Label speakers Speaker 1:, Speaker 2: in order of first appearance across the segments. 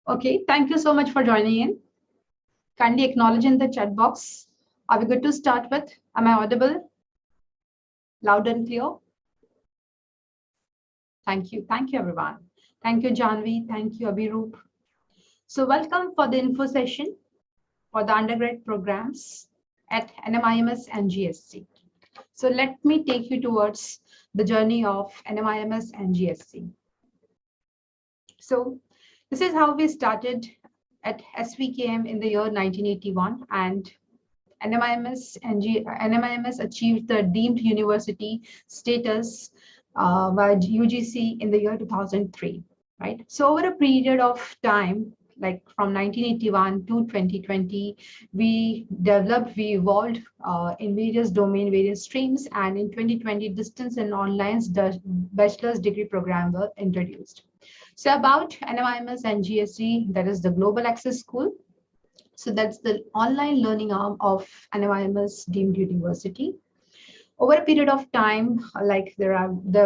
Speaker 1: Okay, thank you so much for joining in. Kindly acknowledge in the chat box. Are we good to start with? Am I audible? Loud and clear? Thank you. Thank you, everyone. Thank you, Janvi. Thank you, Abhiroop. So welcome for the info session for the undergrad programs at NMIMS and GSC. So let me take you towards the journey of NMIMS and GSC. So this is how we started at SVKM in the year 1981, and NMIMS achieved the deemed university status by UGC in the year 2003, right? So over a period of time, like from 1981 to 2020, we evolved in various domain, various streams, and in 2020, distance and online the bachelor's degree program were introduced. So about NMIMS and GSC, that is the Global Access School. So that's the online learning arm of NMIMS deemed university. Over a period of time, like there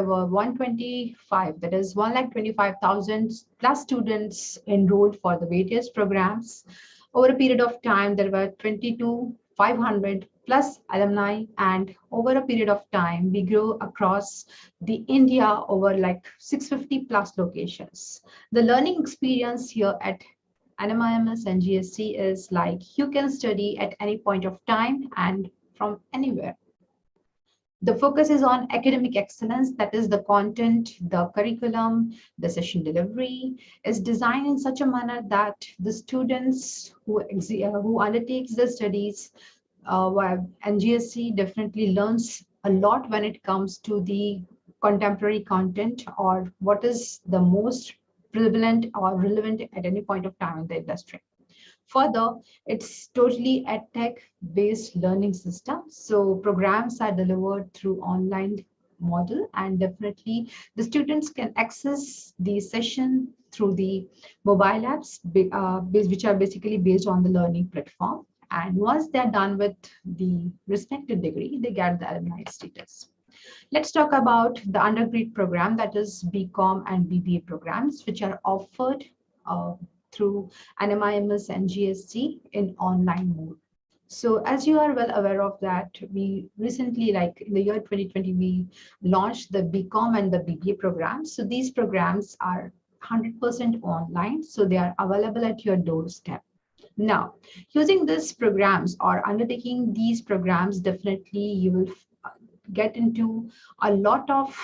Speaker 1: were 125, that is 125,000 plus students enrolled for the various programs. Over a period of time, there were 22,500 plus alumni, and over a period of time, we grew across the India over like 650 plus locations. The learning experience here at NMIMS and GSC is like you can study at any point of time and from anywhere. The focus is on academic excellence, that is the content, the curriculum, the session delivery is designed in such a manner that the students who undertakes the studies and GSC definitely learns a lot when it comes to the contemporary content or what is the most prevalent or relevant at any point of time in the industry. Further, it's totally a tech-based learning system. So programs are delivered through online model, and definitely the students can access the session through the mobile apps, which are basically based on the learning platform. And once they're done with the respective degree, they get the alumni status. Let's talk about the undergrad program, that is BCom and BBA programs, which are offered through NMIMS and GSC in online mode. So as you are well aware of that, we recently, like in the year 2020, we launched the BCom and the BBA programs. So these programs are 100% online, so they are available at your doorstep. Now, using these programs or undertaking these programs, definitely you will get into a lot of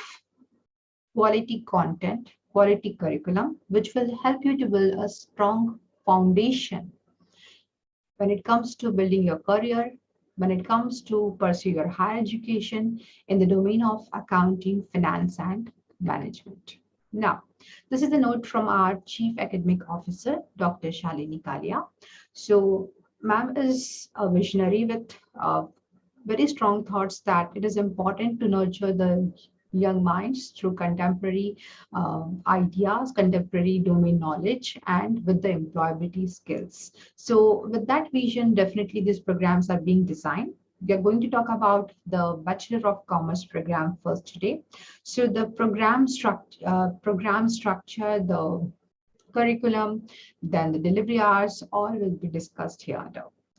Speaker 1: quality content, quality curriculum, which will help you to build a strong foundation when it comes to building your career, when it comes to pursue your higher education in the domain of accounting, finance, and management. Now, this is a note from our Chief Academic Officer, Dr. Shalini Kalia. So, ma'am is a visionary with very strong thoughts that it is important to nurture the young minds through contemporary ideas, contemporary domain knowledge, and with the employability skills. So with that vision, definitely these programs are being designed. We are going to talk about the Bachelor of Commerce program first today. So the program structure, the curriculum, then the delivery hours, all will be discussed here.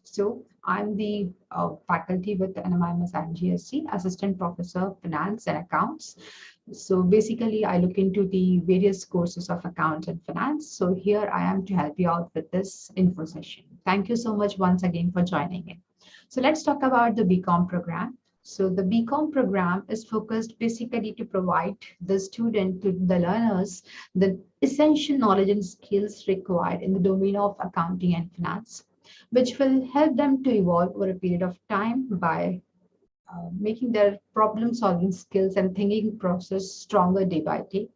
Speaker 1: So I'm the faculty with NMIMS and GSC, Assistant Professor, Finance and Accounts. So basically, I look into the various courses of accounts and finance. So here I am to help you out with this info session. Thank you so much once again for joining in. So let's talk about the BCom program. So the BCom program is focused basically to provide the student, to the learners, the essential knowledge and skills required in the domain of accounting and finance, which will help them to evolve over a period of time by making their problem-solving skills and thinking process stronger day by day.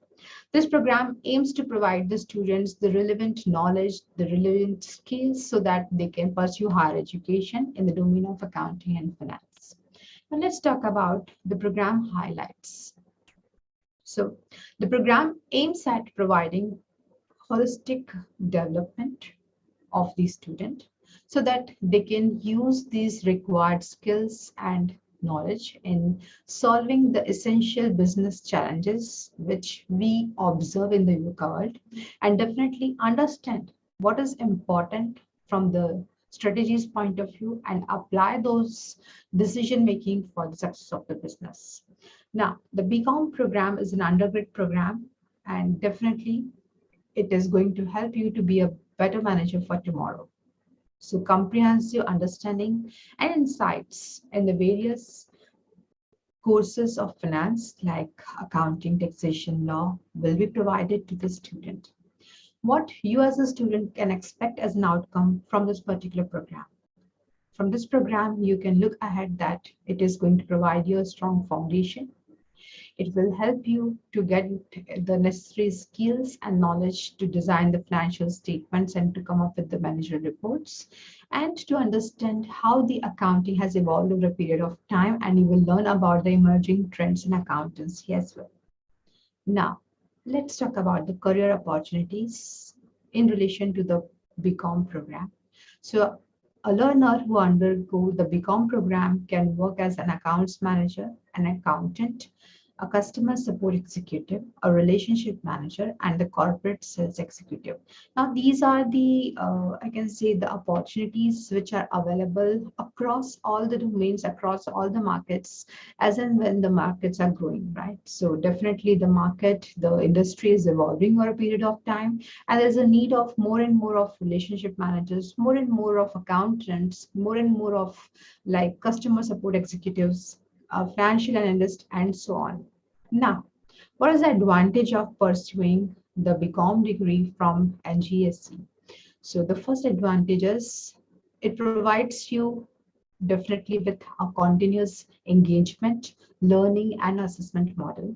Speaker 1: This program aims to provide the students the relevant knowledge, the relevant skills so that they can pursue higher education in the domain of accounting and finance. Now let's talk about the program highlights. So the program aims at providing holistic development of the student so that they can use these required skills and knowledge in solving the essential business challenges which we observe in the world, and definitely understand what is important from the strategies point of view and apply those decision making for the success of the business. Now, the BCom program is an undergrad program, and definitely it is going to help you to be a better manager for tomorrow. So comprehensive understanding and insights in the various courses of finance like accounting, taxation, law will be provided to the student. What you as a student can expect as an outcome from this particular program. From this program, you can look ahead that it is going to provide you a strong foundation. It will help you to get the necessary skills and knowledge to design the financial statements and to come up with the managerial reports and to understand how the accounting has evolved over a period of time. And you will learn about the emerging trends in accountancy as well. Now, let's talk about the career opportunities in relation to the BCom program. So, a learner who undergoes the BCom program can work as an accounts manager, an accountant, a customer support executive, a relationship manager, and the corporate sales executive. Now, these are the, I can say, the opportunities which are available across all the domains, across all the markets, as and when the markets are growing, right? So, definitely the market, the industry is evolving over a period of time, and there's a need of more and more of relationship managers, more and more of accountants, more and more of like customer support executives, financial analyst, and so on. Now, what is the advantage of pursuing the BCom degree from NGSC? So the first advantage is it provides you definitely with a continuous engagement, learning, and assessment model.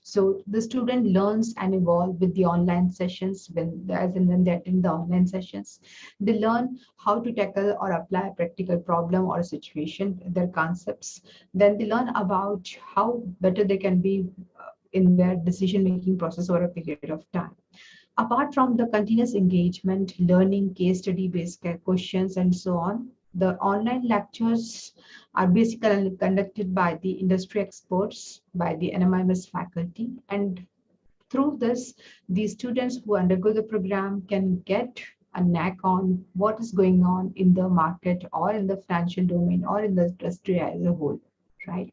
Speaker 1: So the student learns and evolve with the online sessions when, as and when they attend the online sessions. They learn how to tackle or apply a practical problem or situation, their concepts. Then they learn about how better they can be in their decision-making process over a period of time. Apart from the continuous engagement, learning, case study-based questions, and so on, the online lectures are basically conducted by the industry experts, by the NMIMS faculty, and through this, the students who undergo the program can get a knack on what is going on in the market or in the financial domain or in the industry as a whole, right?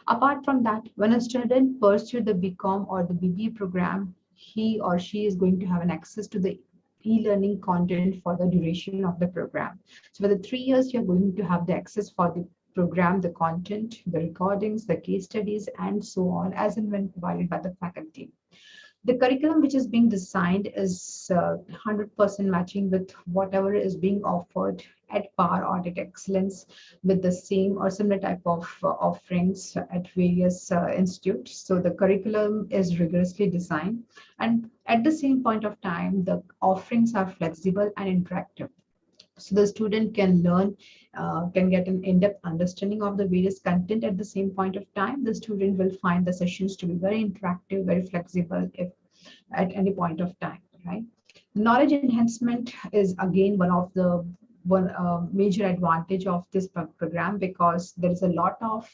Speaker 1: Apart from that, when a student pursues the BCom or the BBA program, he or she is going to have an access to the e-learning content for the duration of the program. So for the 3 years, you're going to have the access for the program, the content, the recordings, the case studies, and so on, as and when provided by the faculty. The curriculum which is being designed is 100% matching with whatever is being offered at par or at excellence with the same or similar type of offerings at various institutes. So the curriculum is rigorously designed, and at the same point of time, the offerings are flexible and interactive. So the student can learn, can get an in-depth understanding of the various content at the same point of time. The student will find the sessions to be very interactive, very flexible if at any point of time, right? Knowledge enhancement is again one major advantage of this program because there is a lot of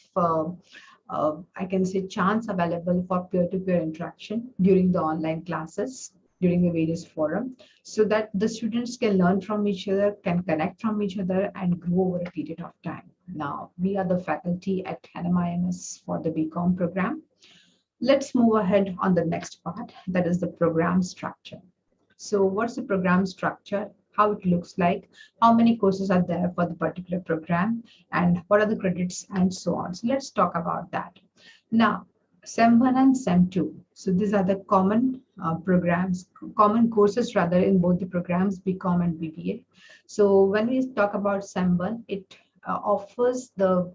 Speaker 1: I can say chance available for peer-to-peer interaction during the online classes, during the various forum, so that the students can learn from each other, can connect from each other, and grow over a period of time. Now, we are the faculty at NMIMS for the BCom program. Let's move ahead on the next part, that is the program structure. So what's the program structure, how it looks like, how many courses are there for the particular program, and what are the credits, and so on. So let's talk about that. Now, SEM 1 and SEM 2. So these are the common programs, common courses rather in both the programs, BCom and BBA. So when we talk about SEM 1, it offers the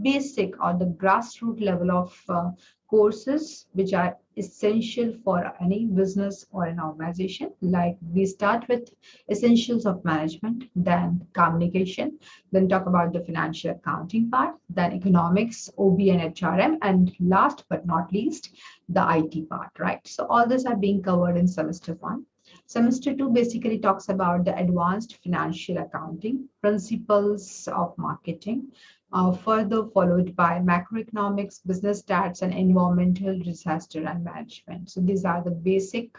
Speaker 1: basic or the grassroots level of courses which are essential for any business or an organization. Like we start with essentials of management, then communication, then talk about the financial accounting part, then economics, OB and HRM, and last but not least, the IT part, right? So all these are being covered in semester 1. Semester 2 basically talks about the advanced financial accounting, principles of marketing, further followed by macroeconomics, business stats, and environmental disaster and management. So these are the basic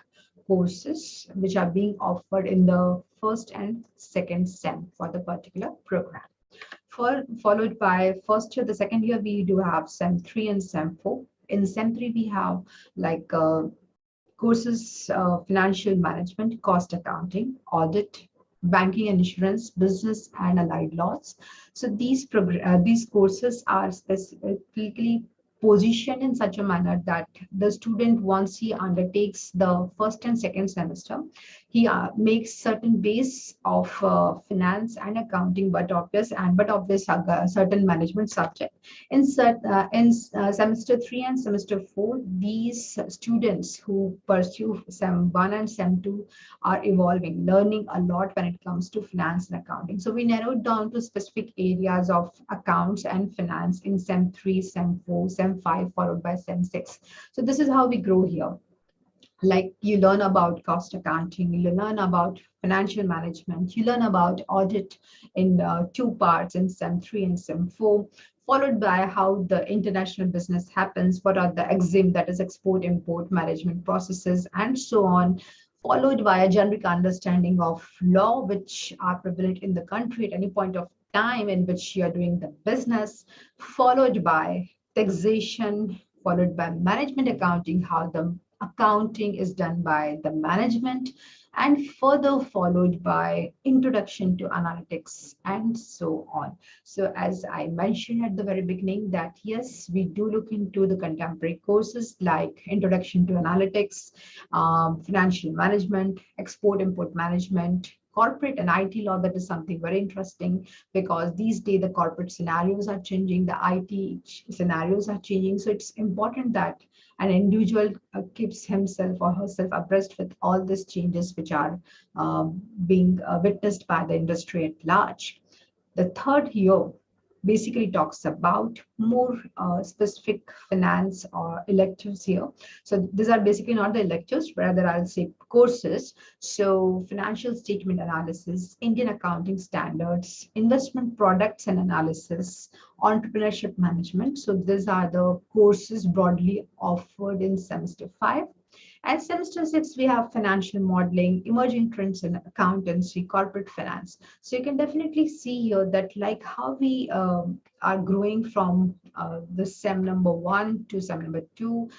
Speaker 1: courses which are being offered in the first and second SEM for the particular program. Followed by first year, the second year, we do have SEM 3 and SEM 4. In SEM 3, we have like courses, financial management, cost accounting, audit, banking and insurance, business and allied laws. So these courses are specifically positioned in such a manner that the student, once he undertakes the first and second semester, he makes certain base of finance and accounting, but obvious certain management subject. In semester 3 and semester 4, these students who pursue SEM 1 and SEM 2 are evolving, learning a lot when it comes to finance and accounting. So we narrowed down to specific areas of accounts and finance in SEM 3, SEM 4, SEM 5, followed by SEM 6. So this is how we grow here. Like you learn about cost accounting, you learn about financial management, you learn about audit in two parts in SEM 3 and SEM 4, followed by how the international business happens, what are the EXIM, that is export import management processes, and so on, followed by a generic understanding of law which are prevalent in the country at any point of time in which you are doing the business, followed by taxation, followed by management accounting, how the accounting is done by the management, and further followed by introduction to analytics and so on. So as I mentioned at the very beginning that yes, we do look into the contemporary courses like introduction to analytics, financial management, export import management, corporate and IT law. That is something very interesting because these days the corporate scenarios are changing, the IT scenarios are changing. So it's important that an individual keeps himself or herself abreast with all these changes which are being witnessed by the industry at large. The third year basically talks about more specific finance or electives here. So these are basically not the electives, rather I'll say courses. So financial statement analysis, Indian accounting standards, investment products and analysis, entrepreneurship management. So these are the courses broadly offered in semester 5. And semester 6, we have financial modeling, emerging trends in accountancy, corporate finance. So you can definitely see here that like how we are growing from the SEM number 1 to SEM number 2,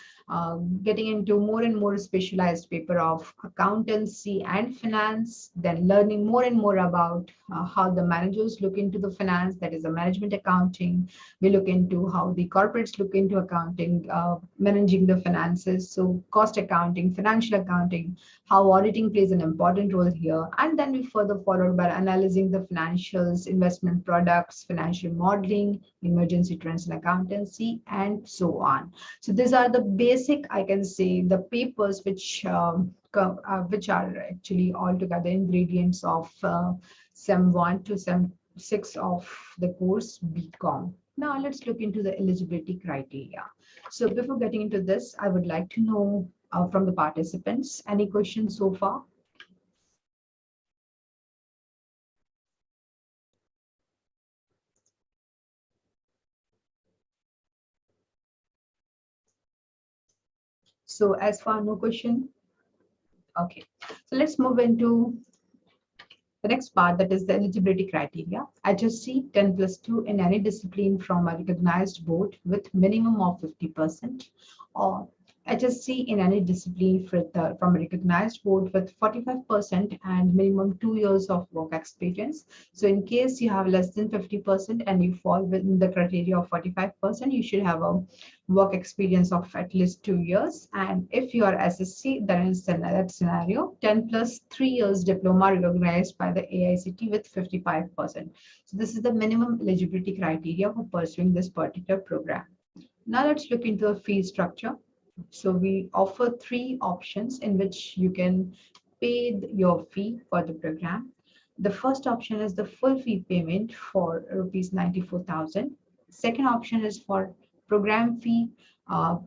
Speaker 1: getting into more and more specialized paper of accountancy and finance, then learning more and more about how the managers look into the finance, that is the management accounting. We look into how the corporates look into accounting, managing the finances. So cost accounting, financial accounting, how auditing plays an important role here. And then we further followed by analyzing the financials, investment products, financial modeling, emergency trends in accountancy, and so on. So these are the basic, I can say, the papers which are actually altogether ingredients of SEM 1 to SEM 6 of the course BCom. Now let's look into the eligibility criteria. So before getting into this, I would like to know from the participants, any questions so far? So as far no question, okay. So let's move into the next part, that is the eligibility criteria. HSC 10 plus 2 in any discipline from a recognized board with minimum of 50%, or HSC in any discipline from a recognized board with 45% and minimum 2 years of work experience. So in case you have less than 50% and you fall within the criteria of 45%, you should have a work experience of at least 2 years. And if you are SSC, then in that scenario, 10 plus 3 years diploma recognized by the AICT with 55%. So this is the minimum eligibility criteria for pursuing this particular program. Now let's look into the fee structure. So we offer 3 options in which you can pay your fee for the program. The first option is the full fee payment for rupees 94,000. Second option is for program fee.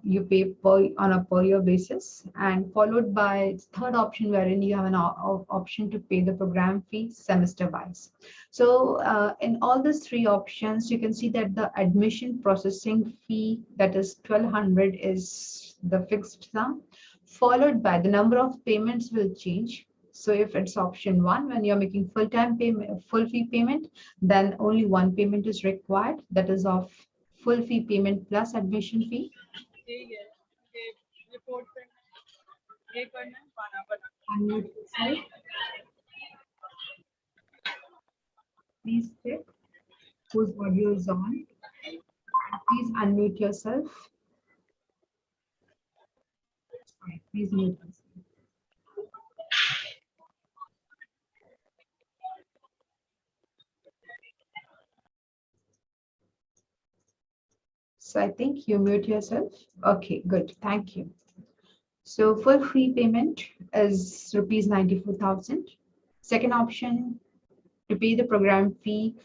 Speaker 1: You pay on a per year basis, and followed by third option wherein you have an option to pay the program fee semester wise. So in all these 3 options, you can see that the admission processing fee, that is 1,200, is the fixed sum, followed by the number of payments will change. So if it's option one, when you're making full-time payment, full fee payment, then only one payment is required, that is of full fee payment plus admission fee. Unmute yourself. Please check whose audio is on. Please unmute yourself. Please mute yourself. So I think you mute yourself. Okay, good. Thank you. So full fee payment is rupees 94,000. Second option, to pay the program fee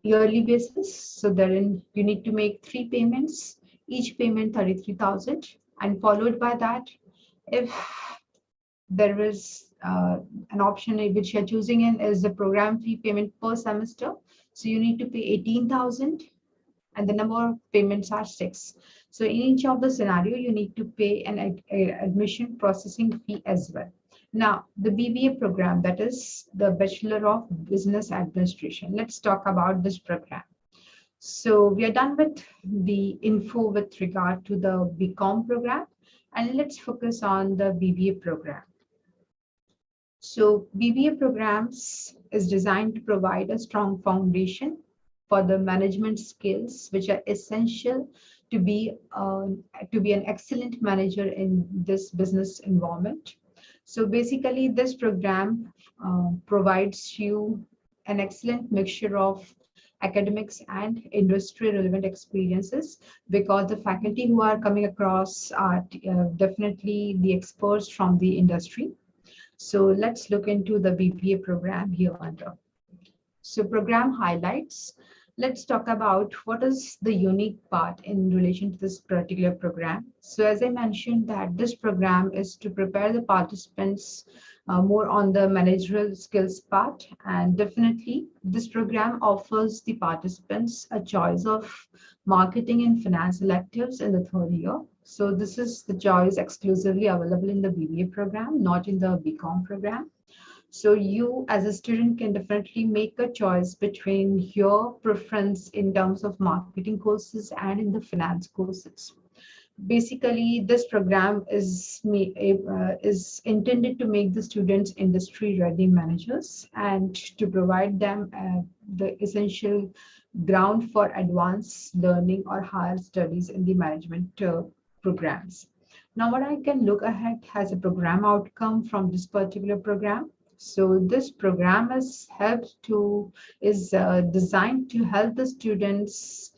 Speaker 1: yearly basis. So therein you need to make 3 payments, each payment 33,000, and followed by that, if there is an option which you're choosing in is the program fee payment per semester. So you need to pay 18,000 and the number of payments are 6. So in each of the scenario, you need to pay an admission processing fee as well. Now, the BBA program, that is the Bachelor of Business Administration. Let's talk about this program. So we are done with the info with regard to the BCom program, and let's focus on the BBA program. So BBA programs is designed to provide a strong foundation for the management skills which are essential to be an excellent manager in this business environment. So basically, this program provides you an excellent mixture of academics and industry relevant experiences, because the faculty who are coming across are definitely the experts from the industry. So let's look into the BBA program here under. So program highlights. Let's talk about what is the unique part in relation to this particular program. So as I mentioned that this program is to prepare the participants more on the managerial skills part, and definitely this program offers the participants a choice of marketing and finance electives in the third year. So this is the choice exclusively available in the BBA program, not in the BCom program. So you as a student can definitely make a choice between your preference in terms of marketing courses and in the finance courses. Basically, this program is intended to make the students industry-ready managers and to provide them the essential ground for advanced learning or higher studies in the management programs. Now, what I can look ahead as a program outcome from this particular program. So this program is designed to help the students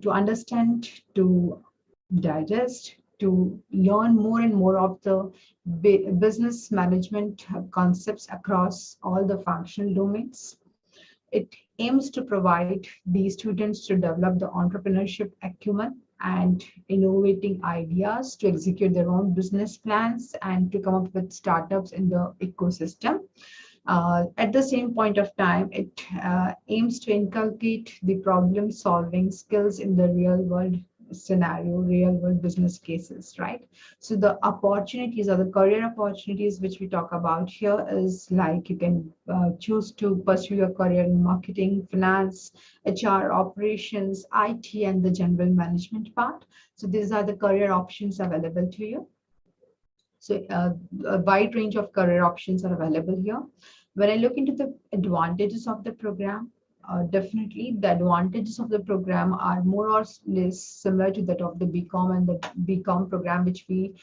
Speaker 1: to understand, to digest, to learn more and more of the business management concepts across all the functional domains. It aims to provide these students to develop the entrepreneurship acumen and innovating ideas to execute their own business plans and to come up with startups in the ecosystem. At the same point of time, it aims to inculcate the problem solving skills in the real world scenario, real world business cases, right? So the opportunities or the career opportunities which we talk about here is like you can choose to pursue your career in marketing, finance, HR, operations, IT, and the general management part. So these are the career options available to you. So a wide range of career options are available here. When I look into the advantages of the program, definitely the advantages of the program are more or less similar to that of the BCom and the BCom program, which we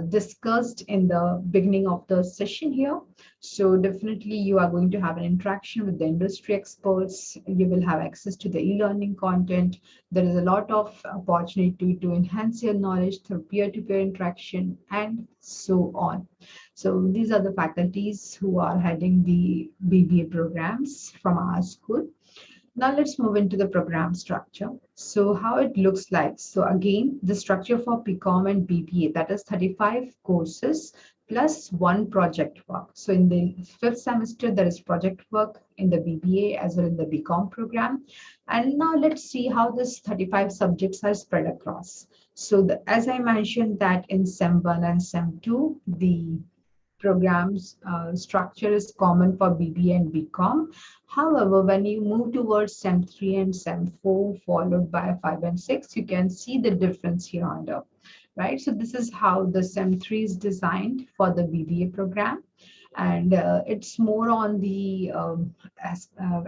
Speaker 1: discussed in the beginning of the session here. So definitely you are going to have an interaction with the industry experts. You will have access to the e-learning content. There is a lot of opportunity to enhance your knowledge through peer-to-peer interaction and so on. So these are the faculties who are heading the BBA programs from our school. Now let's move into the program structure. So how it looks like. So again, the structure for BCom and BBA, that is 35 courses plus one project work. So in the fifth semester, there is project work in the BBA as well in the BCom program. And now let's see how this 35 subjects are spread across. So as I mentioned that in SEM 1 and SEM 2, the programs structure is common for BBA and BCom. However, when you move towards SEM 3 and SEM 4, followed by 5 and 6, you can see the difference here under, right? So this is how the SEM 3 is designed for the BBA program. And it's more on the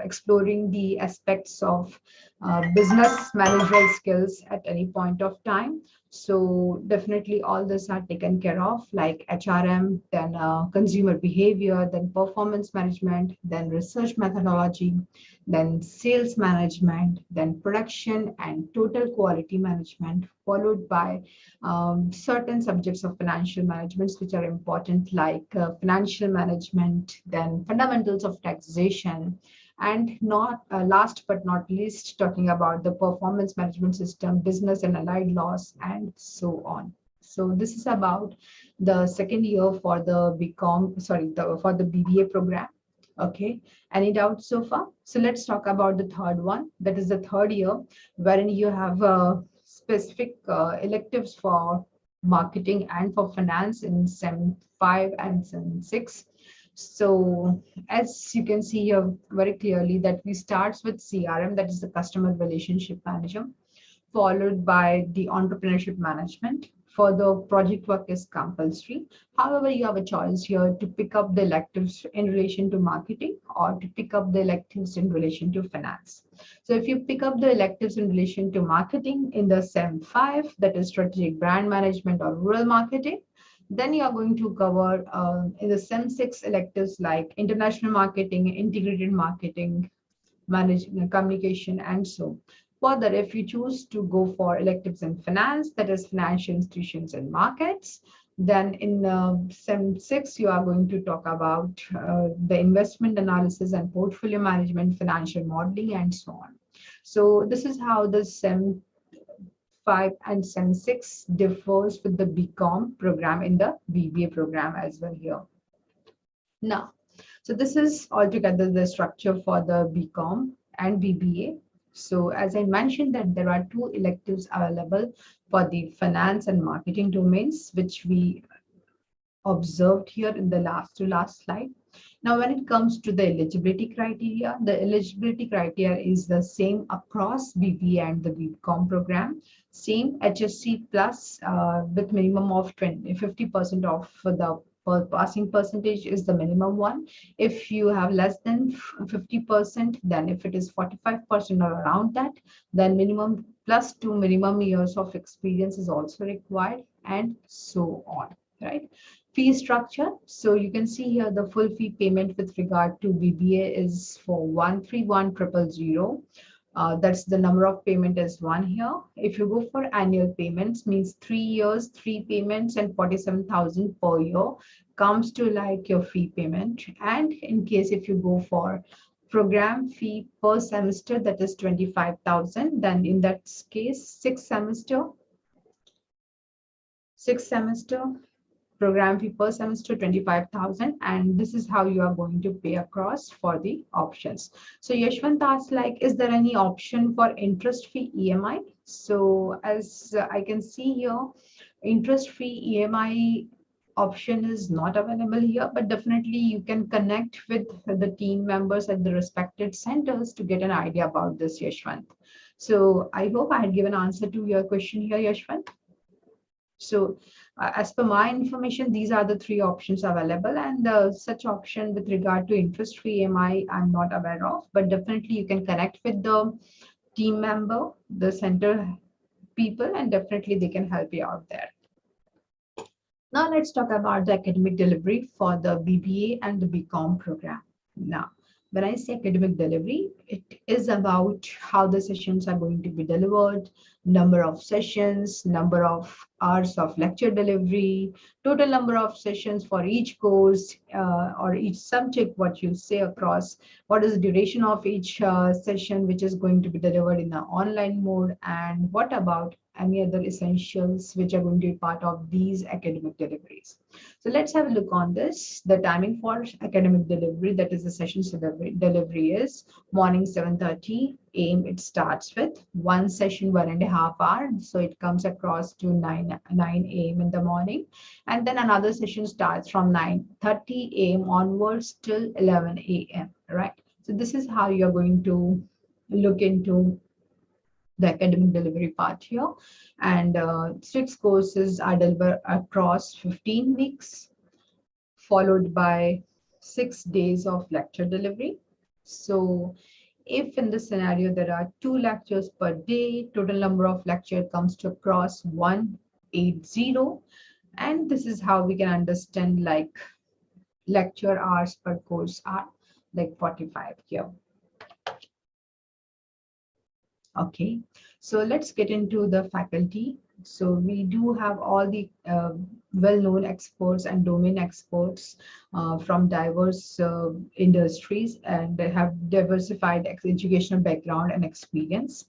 Speaker 1: exploring the aspects of business managerial skills at any point of time. So definitely all this are taken care of, like HRM, then consumer behavior, then performance management, then research methodology, then sales management, then production and total quality management, followed by certain subjects of financial management, which are important, like financial management, then fundamentals of taxation, and not last but not least, talking about the performance management system, business and allied laws, and so on. So this is about the second year for the BCom, for the BBA program. Okay, any doubts so far? So let's talk about the third one. That is the third year, wherein you have specific electives for marketing and for finance in SEM 5 and SEM 6. So as you can see here very clearly that we starts with CRM, that is the customer relationship manager, followed by the entrepreneurship management. Further, project work is compulsory. However, you have a choice here to pick up the electives in relation to marketing or to pick up the electives in relation to finance. So if you pick up the electives in relation to marketing in the SEM 5, that is strategic brand management or rural marketing, then you are going to cover in the SEM 6 electives like international marketing, integrated marketing, management, communication, and so. Further, if you choose to go for electives in finance, that is financial institutions and markets, then in SEM 6, you are going to talk about the investment analysis and portfolio management, financial modeling, and so on. So this is how the SEM 5 and SEM 6 differs with the BCom program in the BBA program as well here. Now, so this is altogether the structure for the BCom and BBA. So as I mentioned that there are two electives available for the finance and marketing domains, which we observed here in the last to last slide. Now, when it comes to the eligibility criteria, the eligibility criteria is the same across BBA and the BCom program. Same HSC plus with minimum of 50% of the passing percentage is the minimum one. If you have less than 50%, then if it is 45% or around that, then minimum plus 2 minimum years of experience is also required, and so on, right? Fee structure. So you can see here the full fee payment with regard to BBA is for 131,000. That's the number of payment is one here. If you go for annual payments, means 3 years, 3 payments, and 47,000 per year comes to like your fee payment. And in case if you go for program fee per semester, that is 25,000, then in that case, sixth semester program fee per semester 25,000, and this is how you are going to pay across for the options. So Yashwant asked, like, is there any option for interest free EMI? So as I can see here, interest free EMI option is not available here, but definitely you can connect with the team members at the respected centers to get an idea about this, Yashwant. So I hope I had given answer to your question here, Yashwant. So as per my information, these are the three options available, and such option with regard to interest-free EMI, I'm not aware of, but definitely you can connect with the team member, the center people, and definitely they can help you out there. Now let's talk about the academic delivery for the BBA and the BCom program. Now, when I say academic delivery, it is about how the sessions are going to be delivered, number of sessions, number of hours of lecture delivery, total number of sessions for each course or each subject, what you say across, what is the duration of each session, which is going to be delivered in the online mode, and what about any other essentials which are going to be part of these academic deliveries. So let's have a look on this. The timing for academic delivery, that is the session delivery is morning 7:30 a.m. It starts with one session, 1.5 hours. So it comes across to 9 a.m. in the morning. And then another session starts from 9:30 a.m. onwards till 11 a.m. Right. So this is how you're going to look into the academic delivery part here. And 6 courses are delivered across 15 weeks, followed by 6 days of lecture delivery. So if in this scenario there are 2 lectures per day, total number of lecture comes to across 180. And this is how we can understand like lecture hours per course are like 45 here. Okay, so let's get into the faculty. So we do have all the well-known experts and domain experts from diverse industries, and they have diversified educational background and experience.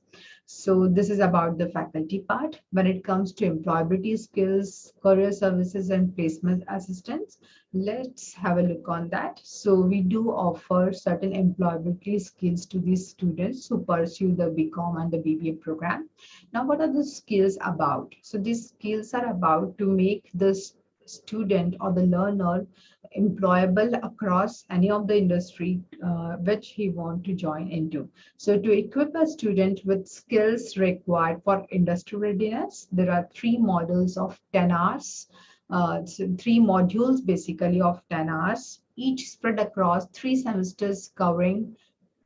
Speaker 1: So this is about the faculty part. When it comes to employability skills, career services, and placement assistance, let's have a look on that. So we do offer certain employability skills to these students who pursue the BCom and the BBA program. Now, what are the skills about? So these skills are about to make this student or the learner employable across any of the industry which he want to join into. So to equip a student with skills required for industry readiness, there are 3 models of 10 hours. So 3 modules basically of 10 hours, each spread across 3 semesters covering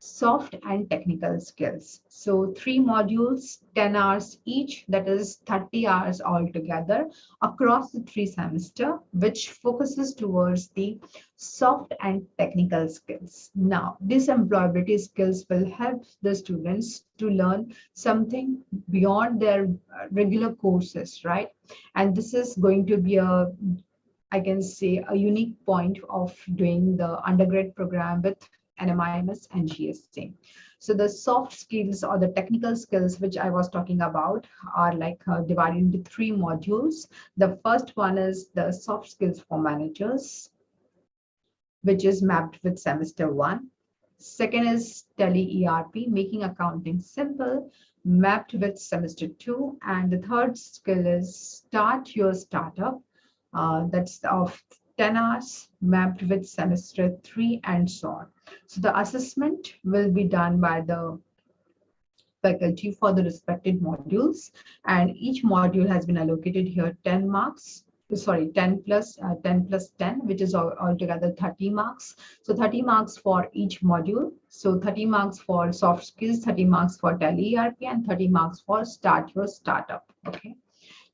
Speaker 1: soft and technical skills. So 3 modules, 10 hours each, that is 30 hours altogether across the 3 semester, which focuses towards the soft and technical skills. Now, these employability skills will help the students to learn something beyond their regular courses, right? And this is going to be I can say, a unique point of doing the undergrad program with NMIMS and GSA. So the soft skills or the technical skills which I was talking about are like divided into 3 modules. The first one is the soft skills for managers, which is mapped with semester 1. Second is Tele ERP, making accounting simple, mapped with semester 2. And the third skill is Start Your Startup, that's of 10 hours, mapped with semester 3, and so on. So the assessment will be done by the faculty for the respected modules, and each module has been allocated here 10 marks. Sorry, 10 plus 10, which is altogether 30 marks. So 30 marks for each module. So 30 marks for soft skills, 30 marks for Tele ERP, and 30 marks for Start Your Startup. Okay.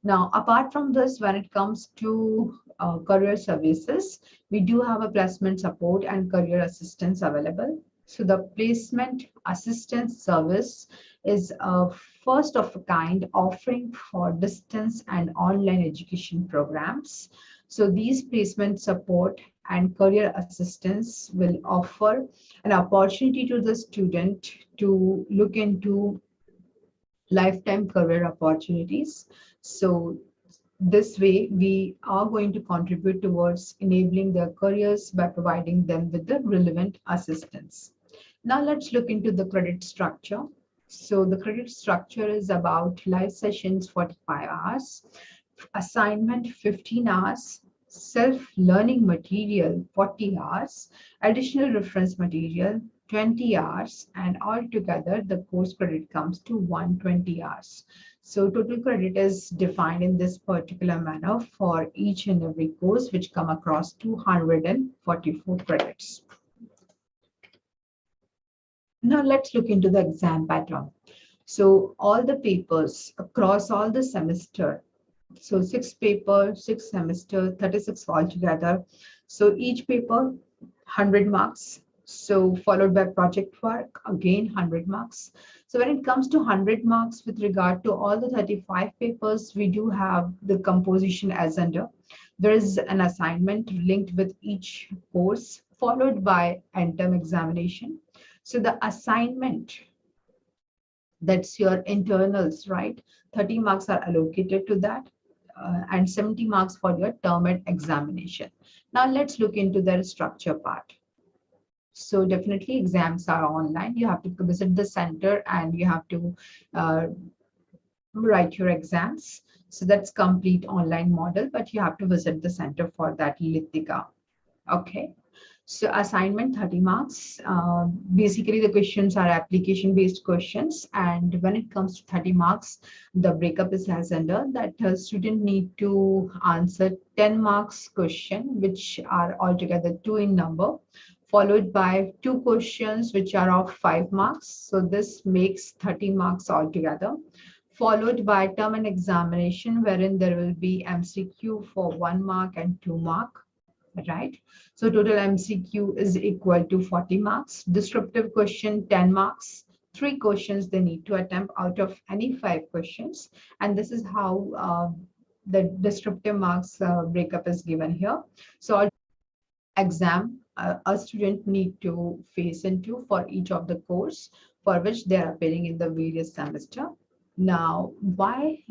Speaker 1: Now, apart from this, when it comes to career services, we do have a placement support and career assistance available. So the placement assistance service is a first of a kind offering for distance and online education programs. So these placement support and career assistance will offer an opportunity to the student to look into lifetime career opportunities. So this way, we are going to contribute towards enabling their careers by providing them with the relevant assistance. Now let's look into the credit structure. So the credit structure is about live sessions 45 hours, assignment 15 hours, self-learning material 40 hours, additional reference material 20 hours, and altogether the course credit comes to 120 hours. So total credit is defined in this particular manner for each and every course, which come across 244 credits. Now let's look into the exam pattern. So all the papers across all the semester, so 6 paper, 6 semester, 36 altogether. So each paper 100 marks. So followed by project work, again 100 marks. So when it comes to 100 marks with regard to all the 35 papers, we do have the composition as under. There is an assignment linked with each course, followed by end term examination. So the assignment, that's your internals, right? 30 marks are allocated to that, and 70 marks for your term and examination. Now let's look into the structure part. So definitely exams are online. You have to visit the center and you have to uh, write your exams. So that's complete online model, but you have to visit the center for that, Litika. Okay. So assignment 30 marks. Basically, the questions are application-based questions. And when it comes to 30 marks, the breakup is as under that student need to answer 10 marks question, which are altogether 2 in number, followed by 2 questions, which are of 5 marks. So this makes 30 marks altogether, followed by term and examination, wherein there will be MCQ for 1 mark and 2 mark, right? So total MCQ is equal to 40 marks. Descriptive question 10 marks. 3 questions they need to attempt out of any 5 questions. And this is how the descriptive marks breakup is given here. So all exam a student need to face into for each of the course for which they are appearing in the various semester. Now, why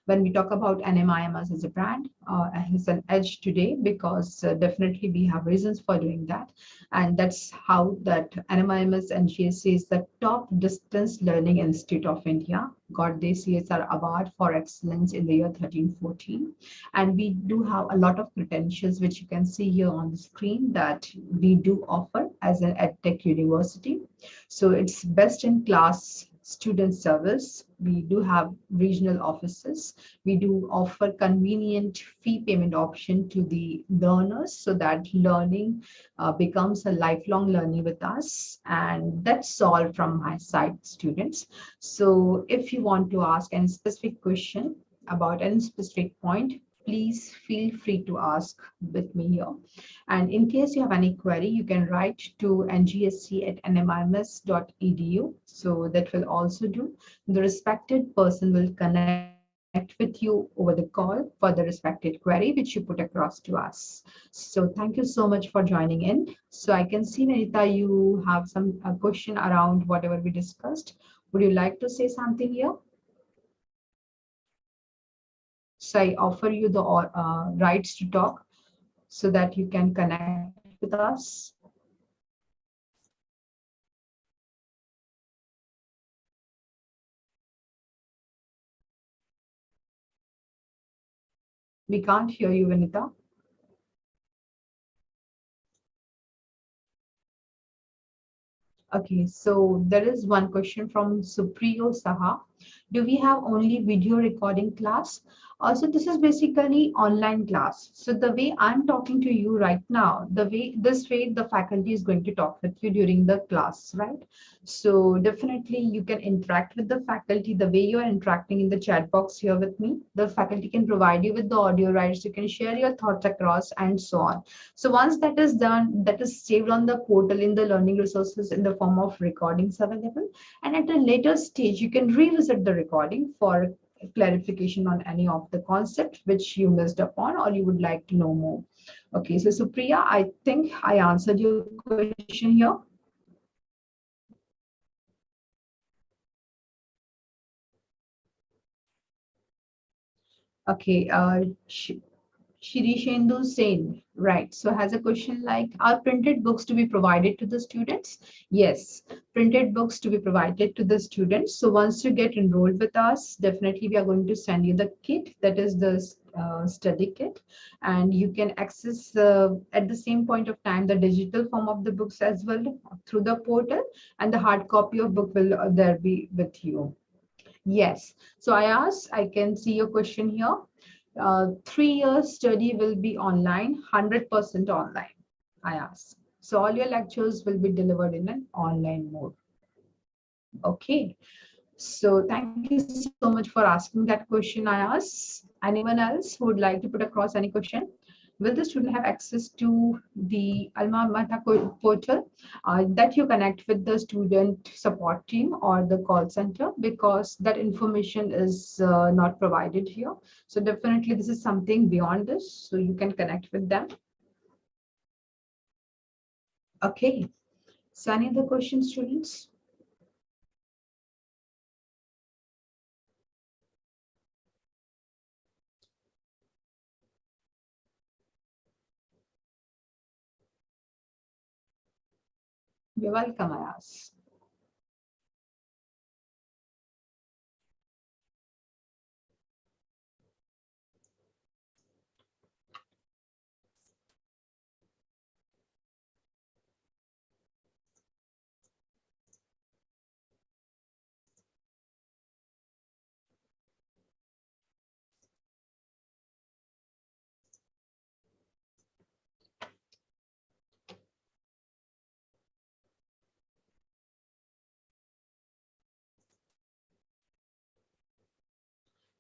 Speaker 1: when we talk about NMIMS as a brand, has an edge today because definitely we have reasons for doing that. And that's how that NMIMS and GSC is the top distance learning institute of India, got the CSR award for excellence in the year 13-14. And we do have a lot of credentials, which you can see here on the screen, that we do offer as an EdTech university. So it's best in class student service. We do have regional offices. We do offer convenient fee payment option to the learners so that learning becomes a lifelong learning with us. And that's all from my side, students. So if you want to ask any specific question about any specific point, please feel free to ask with me here. And in case you have any query, you can write to ngSC@nmims.edu. So that will also do. The respected person will connect with you over the call for the respected query, which you put across to us. So thank you so much for joining in. So I can see, Narita, you have some question around whatever we discussed. Would you like to say something here? So I offer you the rights to talk so that you can connect with us. We can't hear you, Vinita. Okay, so there is one question from Supriyo Saha. Do we have only video recording class? Also, this is basically online class. So the way I'm talking to you right now, this way the faculty is going to talk with you during the class, right? So definitely you can interact with the faculty the way you are interacting in the chat box here with me. The faculty can provide you with the audio rights. You can share your thoughts across and so on. So once that is done, that is saved on the portal in the learning resources in the form of recordings available. And at a later stage, you can revisit the recording for clarification on any of the concept which you missed upon or you would like to know more. Okay, so Supriya, I think I answered your question here. Okay, Shirishendu Sen, right. So has a question like, are printed books to be provided to the students? Yes, printed books to be provided to the students. So once you get enrolled with us, definitely we are going to send you the kit, that is the study kit, and you can access at the same point of time the digital form of the books as well through the portal, and the hard copy of book will there be with you. Yes. So I can see your question here. 3 years study will be online, 100% online, I ask. So all your lectures will be delivered in an online mode. Okay. So thank you so much for asking that question, I ask. Anyone else who would like to put across any question? Will the student have access to the Alma Mater portal that you connect with the student support team or the call center, because that information is not provided here. So definitely this is something beyond this. So you can connect with them. Okay. So any other questions, students? You're welcome, Ayaz.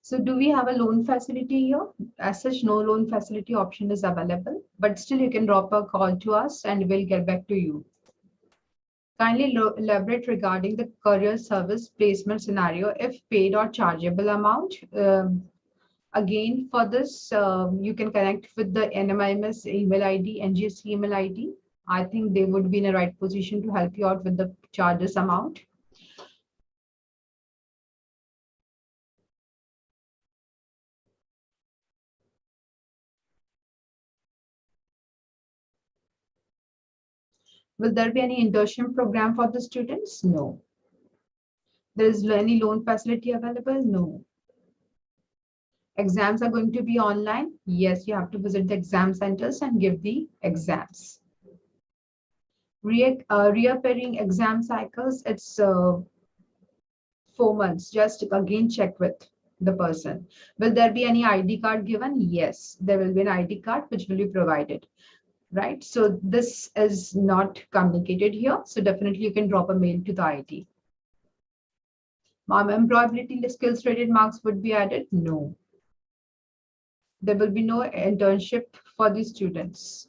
Speaker 1: So do we have a loan facility here? As such, no loan facility option is available, but still you can drop a call to us and we'll get back to you. Kindly elaborate regarding the career service placement scenario if paid or chargeable amount. Again, for this, you can connect with the NMIMS email ID, NGS email ID. I think they would be in a right position to help you out with the charges amount. Will there be any internship program for the students? No. There is any loan facility available? No. Exams are going to be online? Yes, you have to visit the exam centers and give the exams. Reappearing exam cycles, it's 4 months. Just again check with the person. Will there be any ID card given? Yes, there will be an ID card which will be provided. Right. So this is not communicated here. So definitely you can drop a mail to the IT. Employability skills rated marks would be added? No. There will be no internship for the students.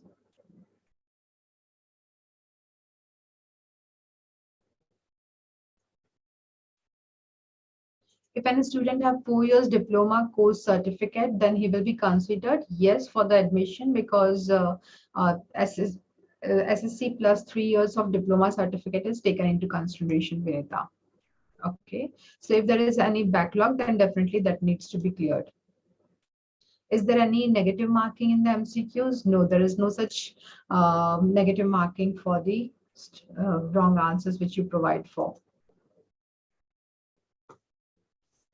Speaker 1: If any student have 4 years diploma course certificate, then he will be considered, yes, for the admission because SSC plus 3 years of diploma certificate is taken into consideration, Vinita. Okay. So if there is any backlog, then definitely that needs to be cleared. Is there any negative marking in the MCQs? No, there is no such negative marking for the wrong answers which you provide for.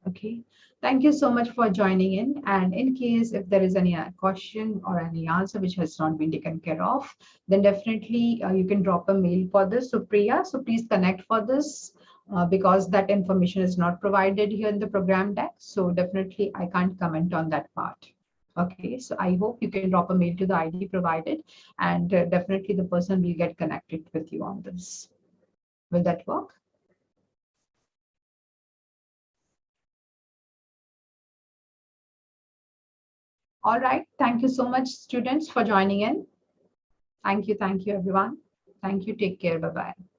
Speaker 1: Okay, thank you so much for joining in. And in case if there is any question or any answer which has not been taken care of, then definitely you can drop a mail for this. So Priya, so please connect for this because that information is not provided here in the program deck. So definitely I can't comment on that part. Okay, so I hope you can drop a mail to the ID provided and definitely the person will get connected with you on this. Will that work? All right. Thank you so much, students, for joining in. Thank you. Thank you, everyone. Thank you. Take care. Bye-bye.